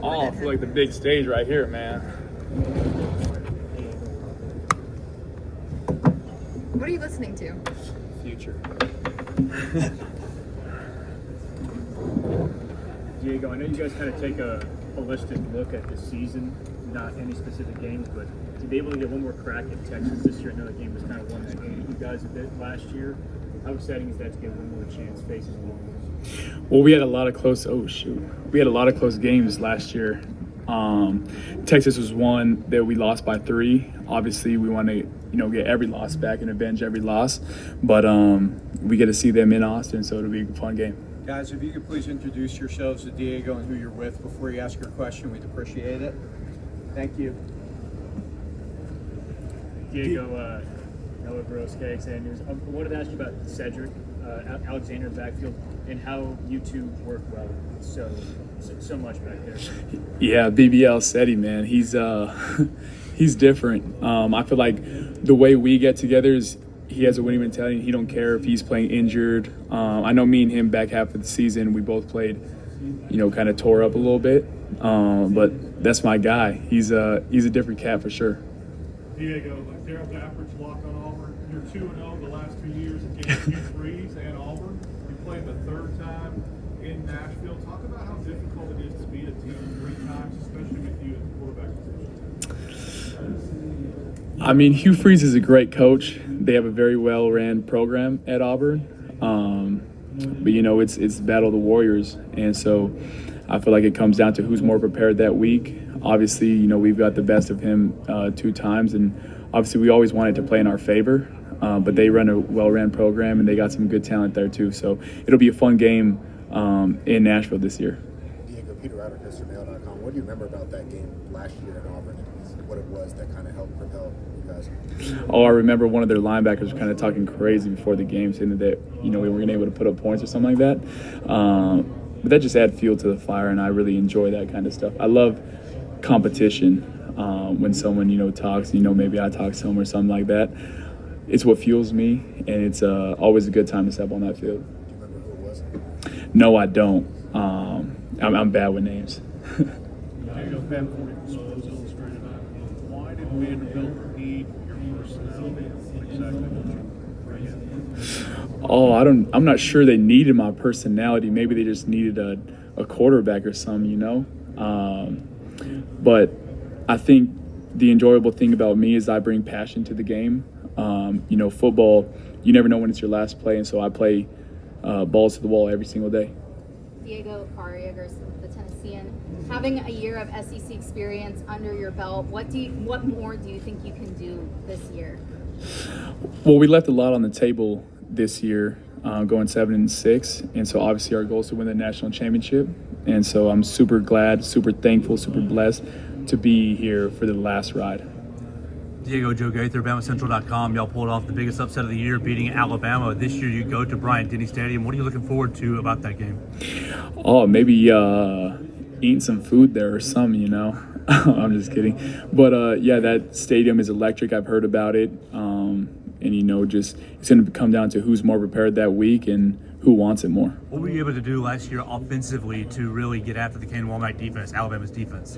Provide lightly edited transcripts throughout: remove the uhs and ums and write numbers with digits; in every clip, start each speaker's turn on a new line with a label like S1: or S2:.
S1: Oh, I feel like the big stage right here, man.
S2: What are you listening to?
S1: Future.
S3: Diego, I know you guys kind of take a holistic look at the season, not any specific games, but to be able to get one more crack at Texas this year, I know the game was kind of one that hated you guys a bit last year. How exciting is that to get one more chance facing the Longhorns?
S1: Well, we had a lot of close games last year. Texas was one that we lost by 3. Obviously, we want to get every loss back and avenge every loss, but we get to see them in Austin, so it'll be a fun game.
S4: Guys, if you could please introduce yourselves to Diego and who you're with before you ask your question, we'd appreciate it. Thank you.
S3: Diego, Noah Gross, KXA News. I wanted to ask you about Cedric Alexander backfield and how you two work well so much back there.
S1: Yeah, BBL Seti, man. He's he's different. I feel like the way we get together is he has a winning mentality. He don't care if he's playing injured. I know me and him back half of the season, we both played, kind of tore up a little bit. But that's my guy. He's a different cat for sure.
S5: Diego, like Darryl Gafford's walk on Auburn. You're 2-0 the last 2 years against Hugh Freeze and Auburn. You played the third time in Nashville. Talk about how difficult it is to beat a team 3 times, especially with you at the quarterback position.
S1: I mean, Hugh Freeze is a great coach. They have a very well-ran program at Auburn. But it's the battle of the Warriors, and so I feel like it comes down to who's more prepared that week. Obviously, we've got the best of him 2 times, and obviously we always wanted to play in our favor. But they run a well-ran program, and they got some good talent there too. So it'll be a fun game in Nashville this year.
S6: Diego, Peter Ryder, HistoryMail.com. What do you remember about that game last year in Auburn and what it was that kind of helped propel you guys?
S1: Oh, I remember one of their linebackers kind of talking crazy before the game, saying that we weren't able to put up points or something like that. But that just adds fuel to the fire, and I really enjoy that kind of stuff. I love competition when someone talks. Maybe I talk to them or something like that. It's what fuels me, and it's always a good time to step on that field.
S6: Do you remember who it was?
S1: No, I don't. I'm bad with names.
S5: Diego, Ben Point, Sports Illustrated. Why did Vanderbilt need your personality? Exactly what you bring in?
S1: Oh, I'm not sure they needed my personality. Maybe they just needed a quarterback or something, But I think the enjoyable thing about me is I bring passion to the game. Football, you never know when it's your last play, and so I play balls to the wall every single day.
S2: Diego Pavia, the Tennessean, having a year of SEC experience under your belt, what more do you think you can do this year?
S1: Well, we left a lot on the table this year, going 7-6, and so obviously our goal is to win the national championship. And so I'm super glad, super thankful, super blessed to be here for the last ride.
S7: Diego, Joe Gaither, BamaCentral.com. Y'all pulled off the biggest upset of the year, beating Alabama. This year you go to Bryant-Denny Stadium. What are you looking forward to about that game?
S1: Oh, maybe eating some food there or something, I'm just kidding. But, yeah, that stadium is electric. I've heard about it. And, just it's going to come down to who's more prepared that week and who wants it more.
S7: What were you able to do last year offensively to really get after the Kane Womack defense, Alabama's defense?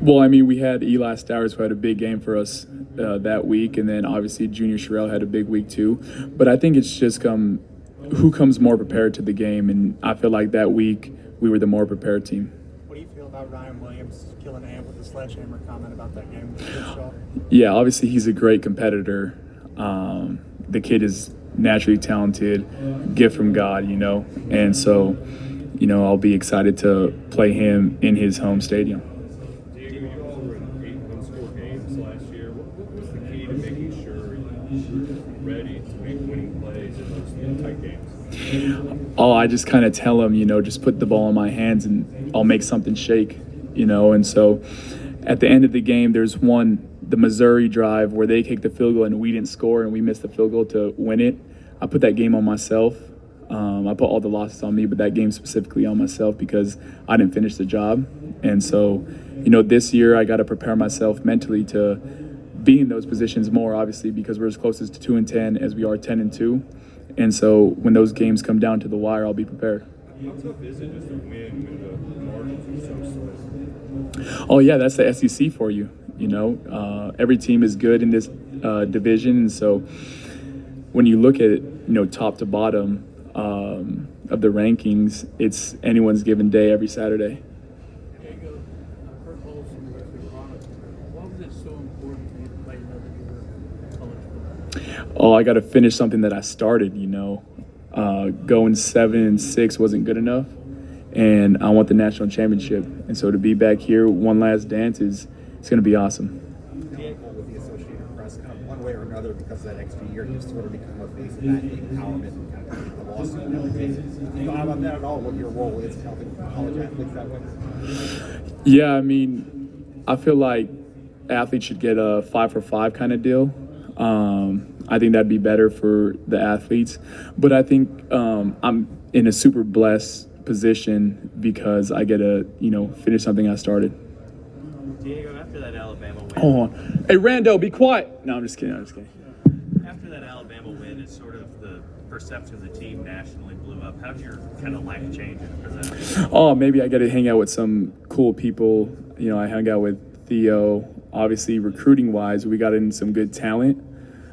S1: Well, I mean, we had Eli Stowers, who had a big game for us that week, and then obviously Junior Sherrill had a big week too. But I think it's just who comes more prepared to the game, and I feel like that week we were the more prepared team.
S8: What do you feel about Ryan Williams killing an ant with the sledgehammer comment about that game?
S1: Yeah, obviously he's a great competitor. The kid is naturally talented, gift from God, and so, I'll be excited to play him in his home stadium.
S5: Diego, you all were in 8 one-score games last year. What was the key to making sure you're ready to make winning plays in those tight games?
S1: Oh, I just kind of tell him, just put the ball in my hands and I'll make something shake, and so at the end of the game, there's the Missouri drive where they kicked the field goal and we didn't score and we missed the field goal to win it. I put that game on myself. I put all the losses on me, but that game specifically on myself because I didn't finish the job. And so, this year I got to prepare myself mentally to be in those positions more, obviously, because we're as close to 2-10 as we are 10-2. And so when those games come down to the wire, I'll be prepared.
S5: How tough is it just to win when the margins are so small?
S1: Oh yeah, that's the SEC for you. You know, every team is good in this division, and so when you look at it, top to bottom of the rankings, it's anyone's given day every Saturday.
S9: Diego, Kurt Olson, Wesley Chronicle. Why was it so important for you to play another year of college football?
S1: Oh, I got to finish something that I started. Going 7-6 wasn't good enough, and I want the national championship. And so to be back here, one last dance it's going to be awesome.
S10: Diego, with the Associated Press, kind of one way or another, because of that extra year, you've sort of become a face of that empowerment and kind of the lawsuit and everything. Do you thought about that at all? What your role is in helping college athletes that way?
S1: Yeah, I mean, I feel like athletes should get a 5-for-5 kind of deal. I think that'd be better for the athletes. But I think I'm in a super blessed position because I get to, finish something I started.
S11: Diego, after that Alabama win.
S1: Hold on. Hey, Rando, be quiet. No, I'm just kidding.
S11: After that Alabama win, it's sort of the perception of the team nationally blew up. How'd your kind of life change after that?
S1: Oh, maybe I get to hang out with some cool people. I hung out with Theo. Obviously, recruiting-wise, we got in some good talent.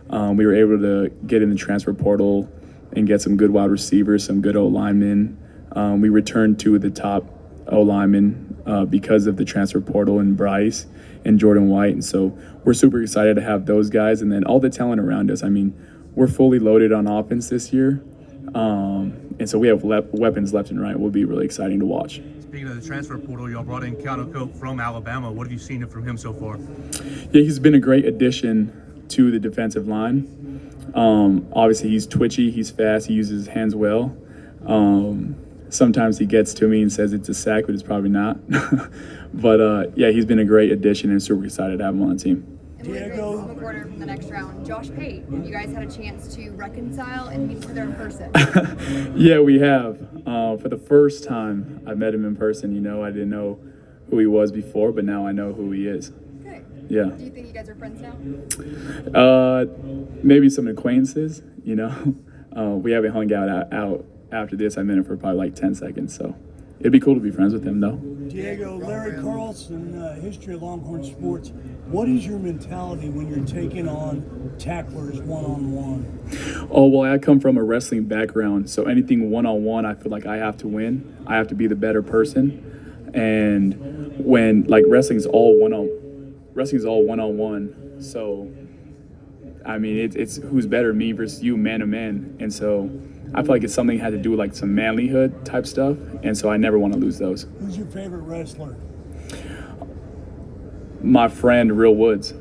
S1: We were able to get in the transfer portal and get some good wide receivers, some good O-linemen. We returned two of the top O-linemen because of the transfer portal and Bryce and Jordan White. And so we're super excited to have those guys and then all the talent around us. I mean, we're fully loaded on offense this year. And so we have weapons left and right. It will be really exciting to watch.
S7: Speaking of the transfer portal, y'all brought in Keanu Cope from Alabama. What have you seen from him so far?
S1: Yeah, he's been a great addition to the defensive line. Obviously, he's twitchy, he's fast, he uses his hands well. Sometimes he gets to me and says it's a sack, but it's probably not. But yeah, he's been a great addition and super excited to have him on the team.
S12: And we agree on the quarter from the next round. Josh Pate, have you guys had a chance to reconcile and meet each other in person?
S1: Yeah, we have. For the first time, I met him in person. I didn't know who he was before, but now I know who he is.
S12: Good.
S1: Yeah.
S12: Do you think you guys are friends now?
S1: Maybe some acquaintances, we haven't hung out after this. I met him for probably like 10 seconds, so it'd be cool to be friends with him, though.
S13: Diego, Larry Carlson, history of Longhorn sports. What is your mentality when you're taking on tacklers one-on-one?
S1: Oh, well, I come from a wrestling background, so anything one-on-one, I feel like I have to win. I have to be the better person. And when, wrestling's all one-on-one, so, I mean, it's who's better, me versus you, man to man. And so I feel like it's something that had to do with, some manlyhood type stuff, and so I never want to lose those.
S13: Who's your favorite wrestler?
S1: My friend, Real Woods.